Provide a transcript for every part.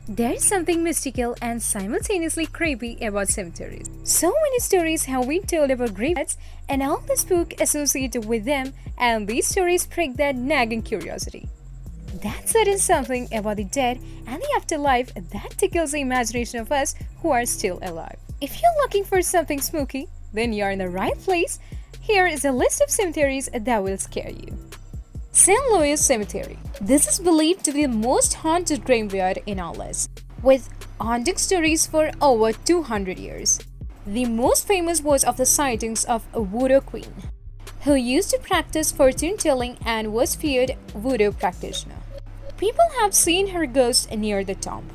There is something mystical and simultaneously creepy about cemeteries. So many stories have been told about graveyards and all the spook associated with them, and these stories prick that nagging curiosity. That certain something about the dead and the afterlife that tickles the imagination of us who are still alive. If you're looking for something spooky, then you're in the right place. Here is a list of cemeteries that will scare you. St. Louis Cemetery. This is believed to be the most haunted graveyard in our list, with haunting stories for over 200 years. The most famous was of the sightings of a voodoo queen, who used to practice fortune telling and was feared voodoo practitioner. People have seen her ghost near the tomb,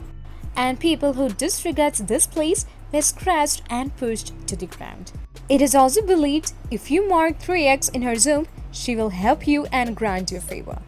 and people who disregard this place were scratched and pushed to the ground. It is also believed if you mark 3x in her tomb, she will help you and grant you a favor.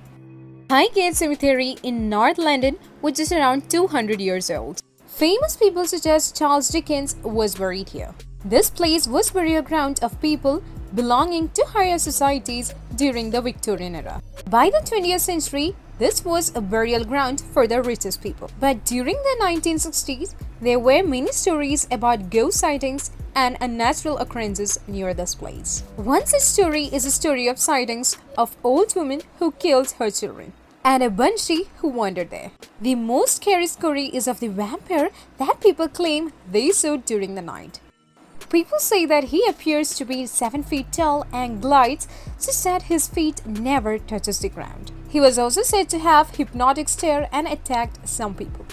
Highgate Cemetery in North London, which is around 200 years old. Famous people such as Charles Dickens was buried here. This place was burial ground of people belonging to higher societies during the Victorian era. By the 20th century, this was a burial ground for the richest people. But during the 1960s, there were many stories about ghost sightings and unnatural occurrences near this place. One such story is a story of sightings of old woman who killed her children and a banshee who wandered there. The most scary story is of the vampire that people claim they saw during the night. People say that he appears to be 7 feet tall and glides such that his feet never touches the ground. He was also said to have hypnotic stare and attacked some people.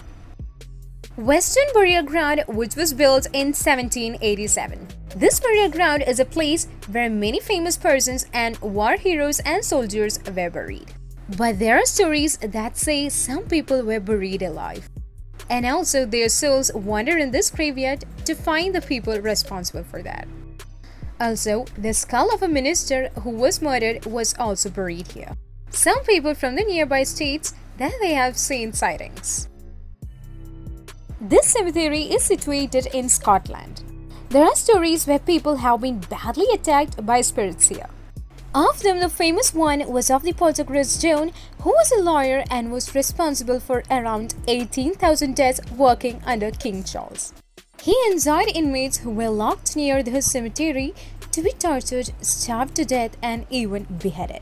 Western Burial Ground, which was built in 1787. This burial ground is a place where many famous persons and war heroes and soldiers were buried. But there are stories that say some people were buried alive, and also their souls wander in this graveyard to find the people responsible for that. Also, the skull of a minister who was murdered was also buried here. Some people from the nearby states that they have seen sightings. This cemetery is situated in Scotland. There are stories where people have been badly attacked by spirits here. Of them, the famous one was of the poltergeist John, who was a lawyer and was responsible for around 18,000 deaths working under King Charles. He enjoyed inmates who were locked near his cemetery to be tortured, starved to death, and even beheaded.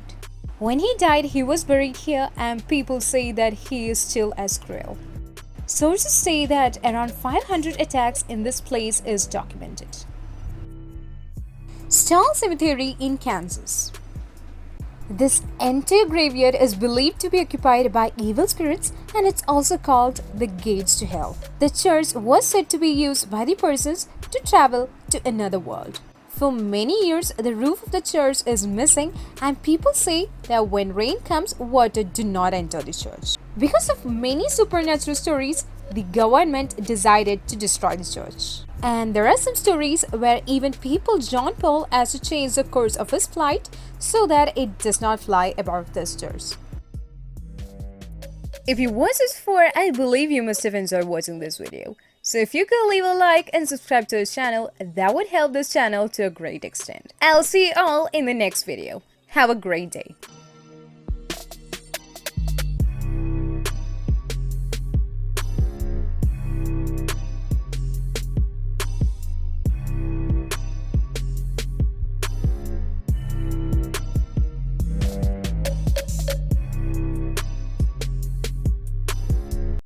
When he died, he was buried here, and people say that he is still as cruel. Sources say that around 500 attacks in this place is documented. Stellen Cemetery in Kansas. This entire graveyard is believed to be occupied by evil spirits, and it's also called the gates to hell. The church was said to be used by the persons to travel to another world. For many years, the roof of the church is missing, and people say that when rain comes, water do not enter the church. Because of many supernatural stories, the government decided to destroy the church. And there are some stories where even people John Paul has to change the course of his flight so that it does not fly above this church. If you watched this far, I believe you must have enjoyed watching this video. So if you could leave a like and subscribe to this channel, that would help this channel to a great extent. I'll see you all in the next video. Have a great day.